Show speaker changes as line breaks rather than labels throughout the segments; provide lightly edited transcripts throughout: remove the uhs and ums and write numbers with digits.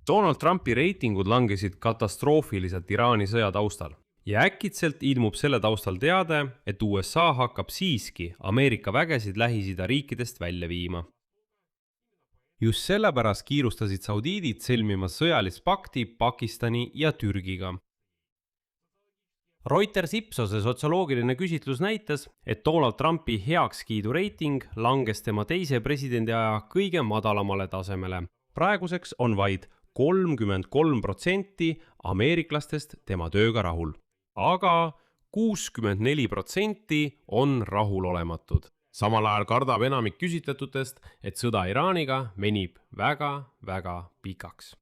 Donald Trumpi reitingud langesid katastroofiliselt Iraani sõja taustal ja äkitselt ilmub selle taustal teade, et USA hakkab siiski Ameerika vägesid Lähis-Ida riikidest välja viima. Just sellepärast kiirustasid saudiidid sõlmima sõjalist pakti Pakistani ja Türgiga. Reuters Ipsose sotsioloogiline küsitlus näitas, et Donald Trumpi heakskiidu reiting langes tema teise presidendiaja kõige madalamale tasemele. Praeguseks on vaid 33% ameeriklastest tema tööga rahul, aga 64% on rahulolematud. Samal ajal kardab enamik küsitletutest, et sõda Iraaniga venib väga pikaks.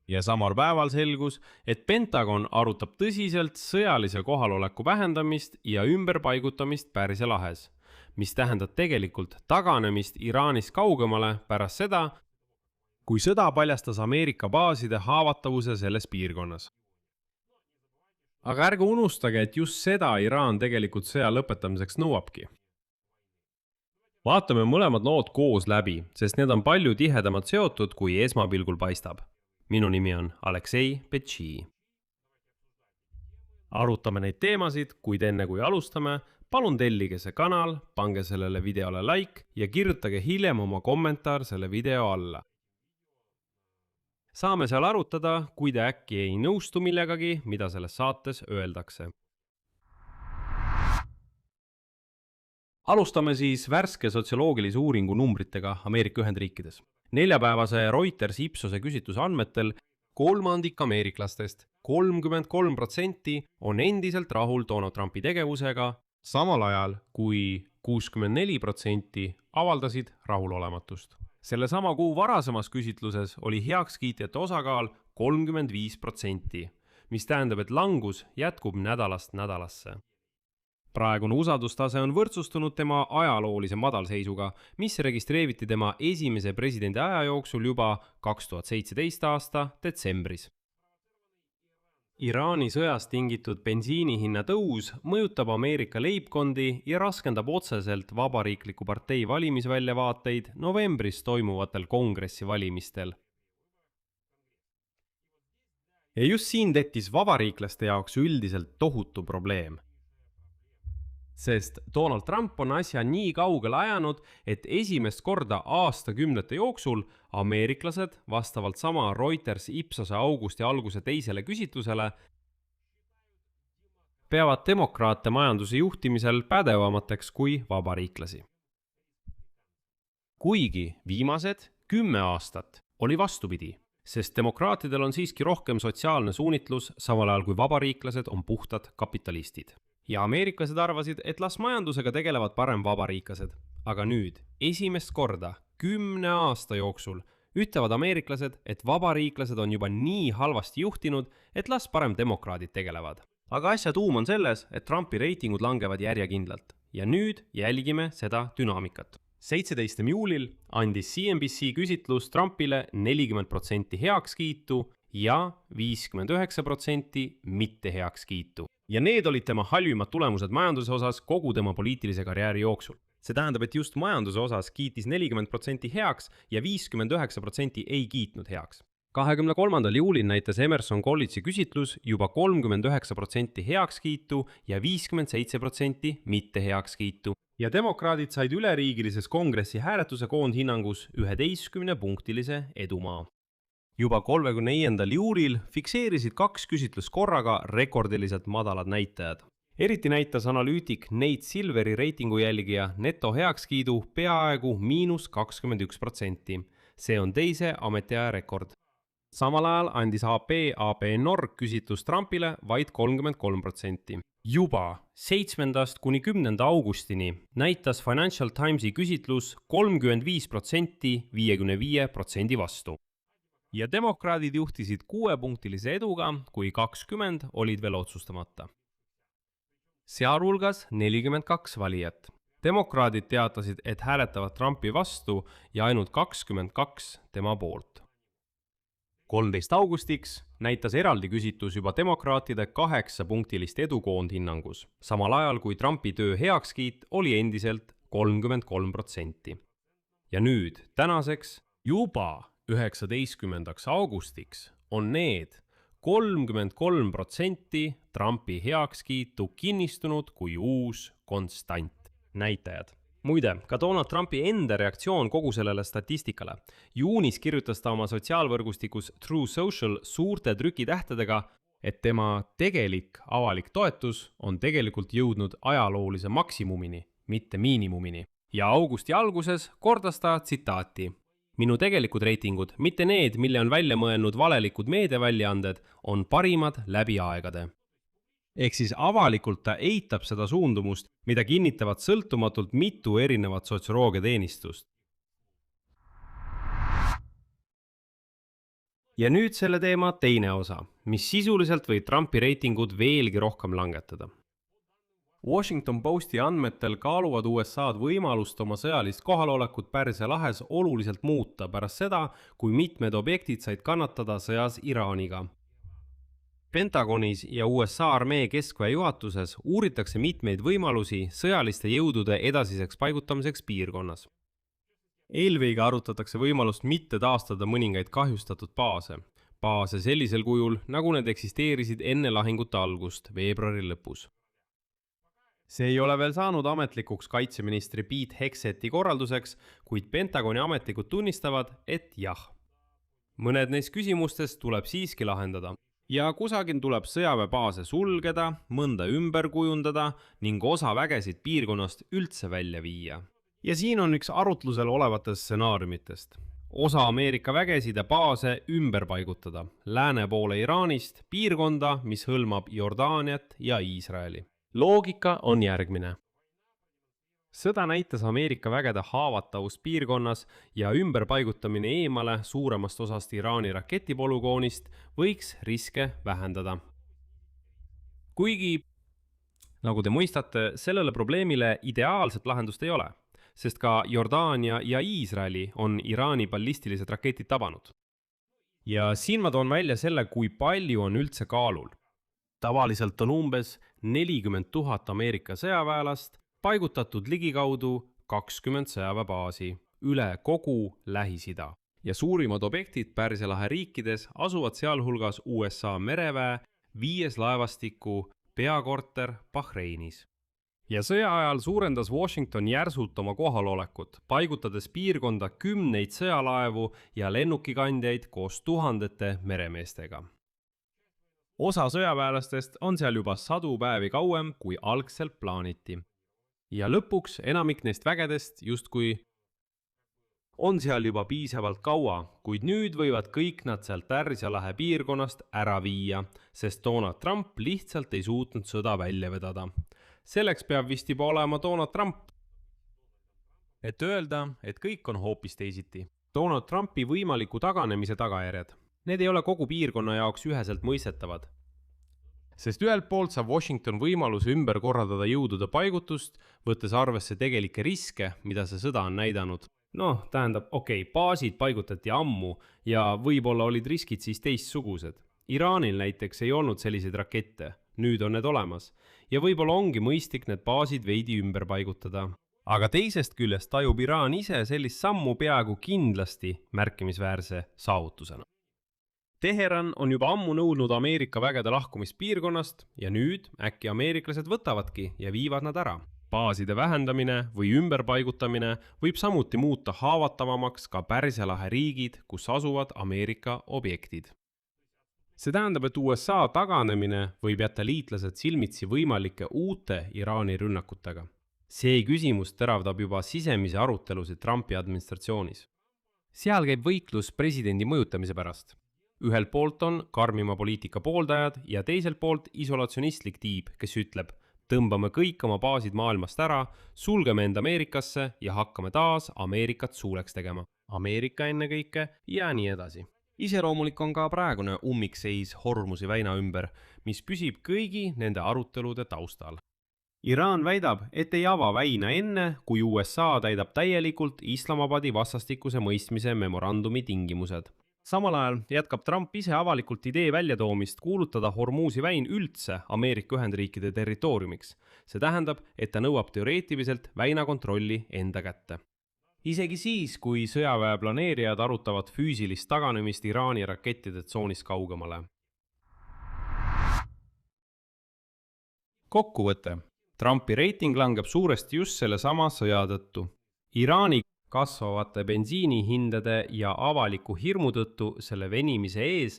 Ja samal päeval selgus, et Pentagon arutab tõsiselt sõjalise kohaloleku vähendamist ja ümberpaigutamist Pärsia lahes, mis tähendab tegelikult taganemist Iraanist kaugemale pärast seda, kui sõda paljastas Ameerika baaside haavatavuse selles piirkonnas. Aga ärge unustage, et just seda Iraan tegelikult sõja lõpetamiseks nõuabki. Vaatame mõlemad lood koos läbi, sest need on palju tihedamalt seotud, kui esmapilgul paistab. Minu nimi on Aleksei Petši. Arutame neid teemasid, kuid enne kui alustame, palun tellige see kanal, pange sellele videole like ja kirjutage hiljem oma kommentaar selle video alla. Saame seal arutada, kui te äkki ei nõustu millegagi, mida selles saates öeldakse. Alustame siis värske sotsioloogilise uuringu numbritega Ameerika Ühendriikides. Neljapäevase Reuters Ipsose küsitluse andmetel kolmandik ameeriklastest, 33% on endiselt rahul Donald Trumpi tegevusega, samal ajal kui 64% avaldasid rahulolematust. Selle sama kuu varasemas küsitluses oli heakskiitjate osakaal 35%, mis tähendab, et langus jätkub nädalast nädalasse. Praegune usaldustase on võrdsustunud tema ajaloolise madalseisuga, mis registreeriti tema esimese presidendi aja jooksul juba 2017 aasta detsembris. Iraani sõjast tingitud bensiinihinna tõus mõjutab Ameerika leibkondi ja raskendab otseselt Vabariikliku partei valimisväljavaateid novembris toimuvatel kongressi valimistel. Ja just siin tekkis vabariiklaste jaoks üldiselt tohutu probleem. Sest Donald Trump on asja nii kaugele ajanud, et esimest korda aastakümnete jooksul ameeriklased vastavalt sama Reuters Ipsose augusti alguse teisele küsitlusele peavad demokraate majanduse juhtimisel pädevamateks kui vabariiklasi. Kuigi viimased 10 aastat oli vastupidi, sest demokraatidel on siiski rohkem sotsiaalne suunitlus, samal ajal kui vabariiklased on puhtad kapitalistid. Ja ameeriklased arvasid, et las majandusega tegelevad parem vabariiklased. Aga nüüd, esimest korda 10 aasta jooksul ütlevad ameeriklased, et vabariiklased on juba nii halvasti juhtinud, et las parem demokraadid tegelevad. Aga asja tuum on selles, et Trumpi reitingud langevad järjekindlalt. Ja nüüd jälgime seda dünaamikat. 17. juulil andis CNBC küsitlus Trumpile 40% heakskiitu ja 59% mitte heakskiitu. Ja need olid tema halvimad tulemused majanduse osas kogu tema poliitilise karjääri jooksul. See tähendab, et just majanduse osas kiitis 40% heaks ja 59% ei kiitnud heaks. 23. juulil näitas Emerson College'i küsitlus juba 39% heakskiitu ja 57% mitte heakskiitu. Ja demokraadid said üleriigilises kongressi hääletuse koondhinnangus 11-punktilise edumaa. Juba 35. juulil fikseerisid 2 küsitlust korraga rekordiliselt madalad näitajad. Eriti näitas analüütik Nate Silveri reitingu jälgija neto heakskiidu peaaegu -21%. See on teise ametiaja rekord. Samal ajal andis AP Norg küsitlus Trumpile vaid 33%. Juba 7. kuni 10. augustini näitas Financial Timesi küsitlus 35% 55% vastu. Ja demokraadid juhtisid 6-punktilise eduga, kui 20 olid veel otsustamata. Sealhulgas 42 valijat. Demokraadid teatasid, et hääletavad Trumpi vastu ja ainult 22 tema poolt. 13. augustiks näitas eraldi küsitlus juba demokraatide 8-punktilist edukoondhinnangus, samal ajal kui Trumpi töö heakskiit oli endiselt 33%. Ja nüüd, tänaseks, juba 19. augustiks on need 33% Trumpi heakskiitu kinnistunud kui uus konstant. Näitajad. Muide, ka Donald Trumpi enda reaktsioon kogu sellele statistikale. Juunis kirjutas ta oma sotsiaalvõrgustikus True Social suurte trükitähtedega, et tema tegelik avalik toetus on tegelikult jõudnud ajaloolise maksimumini, mitte miinimumini. Ja augusti alguses kordas ta tsitaati. Minu tegelikud reitingud, mitte need, mille on välja mõelnud valelikud meediaväljaanded, on parimad läbi aegade. Ehk siis avalikult ta eitab seda suundumust, mida kinnitavad sõltumatult mitu erinevat sotsioloogia teenistust. Ja nüüd selle teema teine osa, mis sisuliselt võib Trumpi reitingud veelgi rohkem langetada. Washington Posti andmetel kaaluvad USA'd võimalust oma sõjalist kohalolekut Pärsia lahes oluliselt muuta pärast seda, kui mitmed objektid said kannatada sõjas Iraaniga. Pentagonis ja USA armee keskväe juhatuses uuritakse mitmeid võimalusi sõjaliste jõudude edasiseks paigutamiseks piirkonnas. Eelkõige arutatakse võimalust mitte taastada mõningaid kahjustatud baase sellisel kujul, nagu need eksisteerisid enne lahingute algust veebruari lõpus. See ei ole veel saanud ametlikuks kaitseministri Pete Hegseti korralduseks, kuid Pentagoni ametnikud tunnistavad, et jah. Mõned neist küsimustest tuleb siiski lahendada. Ja kusagil tuleb sõjaväebaase sulgeda, mõnda ümber kujundada ning osa vägesid piirkonnast üldse välja viia. Ja siin on üks arutlusel olevatest stsenaariumitest. Osa Ameerika vägesid ja baase ümber paigutada, lääne poole Iraanist, piirkonda, mis hõlmab Jordaaniat ja Iisraeli. Loogika on järgmine. Sõda näitas Ameerika vägede haavatavust piirkonnas ja ümberpaigutamine eemale suuremast osast Iraani raketipolügoonist võiks riske vähendada. Kuigi, nagu te mõistate, sellele probleemile ideaalset lahendust ei ole, sest ka Jordaania ja Iisraeli on Iraani ballistilised raketid tabanud. Ja siin ma toon välja selle, kui palju on üldse kaalul. Tavaliselt on umbes 40 000 Ameerika sõjaväelast, paigutatud ligikaudu 20 sõjaväebaasi üle kogu Lähis-Ida. Ja suurimad objektid Pärsia lahe riikides asuvad sealhulgas USA mereväe 5 laevastiku peakorter Bahreinis. Ja sõja ajal suurendas Washington järsult oma kohalolekut, paigutades piirkonda 10 sõjalaevu ja lennukikandjaid koos tuhandete meremeestega. Osa sõjaväelastest on seal juba 100 päevi kauem, kui algselt plaaniti. Ja lõpuks enamik neist vägedest justkui on seal juba piisavalt kaua, kuid nüüd võivad kõik nad sealt Pärsia lahe piirkonnast ära viia, sest Donald Trump lihtsalt ei suutnud sõda välja vedada. Selleks peab vist juba olema Donald Trump, et öelda, et kõik on hoopis teisiti. Donald Trumpi võimaliku taganemise tagajärjed. Need ei ole kogu piirkonna jaoks üheselt mõistetavad. Sest ühelt poolt saab Washington võimaluse ümber korraldada jõudude paigutust, võttes arvesse tegelikke riske, mida see sõda on näidanud. Tähendab, baasid paigutati ammu ja võib-olla olid riskid siis teistsugused. Iraanil näiteks ei olnud selliseid rakette, nüüd on need olemas. Ja võib-olla ongi mõistlik need baasid veidi ümber paigutada. Aga teisest küljest tajub Iraan ise sellist sammu peaaegu kindlasti märkimisväärse saavutusena. Teheran on juba ammu nõudnud Ameerika vägede lahkumist piirkonnast ja nüüd äkki ameeriklased võtavadki ja viivad nad ära. Baaside vähendamine või ümberpaigutamine võib samuti muuta haavatavamaks ka Pärsia lahe riigid, kus asuvad Ameerika objektid. See tähendab, et USA taganemine võib jätta liitlased silmitsi võimalike uute Iraani rünnakutega. See küsimus teravdab juba sisemisi arutelusid Trumpi administratsioonis. Seal käib võitlus presidendi mõjutamise pärast. Ühelt poolt on karmima poliitika pooldajad ja teiselt poolt isolatsionistlik tiib, kes ütleb, tõmbame kõik oma baasid maailmast ära, sulgeme end Ameerikasse ja hakkame taas Ameerikat suuleks tegema. Ameerika ennekõike ja nii edasi. Iseloomulik on ka praegune ummikseis Hormuzi väina ümber, mis püsib kõigi nende arutelude taustal. Iraan väidab, et ei ava väina enne, kui USA täidab täielikult Islamabadi vastastikuse mõistmise memorandumi tingimused. Samal ajal jätkab Trump ise avalikult idee väljatoomist kuulutada Hormuzi väin üldse Ameerika Ühendriikide territooriumiks. See tähendab, et ta nõuab teoreetiliselt väina kontrolli enda kätte. isegi siis, kui sõjaväe planeerijad arutavad füüsilist taganemist Iraani rakettide tsoonist kaugemale. Kokkuvõte. Trumpi reiting langeb suuresti just selle sama sõja tõttu. Iraani kasvavate bensiinihindade ja avaliku hirmu tõttu selle venimise ees,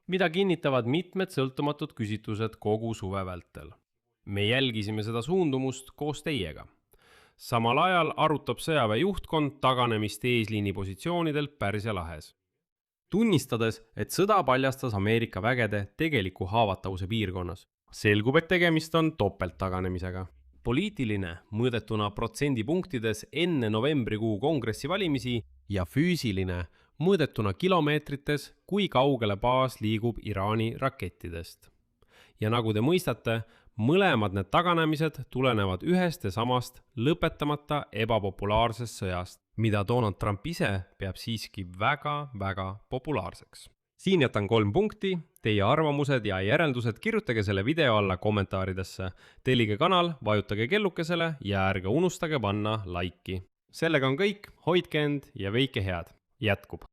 mida kinnitavad mitmed sõltumatud küsitlused kogu suve vältel. Me jälgisime seda suundumust koos teiega. Samal ajal arutab sõjaväe juhtkond taganemist eesliini positsioonidel Pärsia lahes. Tunnistades, et sõda paljastas Ameerika vägede tegeliku haavatavuse piirkonnas, selgub, et tegemist on topelttaganemisega. Poliitiline mõõdetuna protsendipunktides enne novembrikuu kongressi valimisi ja füüsiline mõõdetuna kilomeetrites, kui kaugele baas liigub Iraani rakettidest. Ja nagu te mõistate, mõlemad need taganemised tulenevad ühest ja samast lõpetamata ebapopulaarsest sõjast, mida Donald Trump ise peab siiski väga populaarseks. Siin jätan 3 punkti, teie arvamused ja järeldused kirjutage selle video alla kommentaaridesse. Tellige kanal, vajutage kellukesele ja ärge unustage panna laiki. Sellega on kõik, hoidke end ja veike head. Jätkub!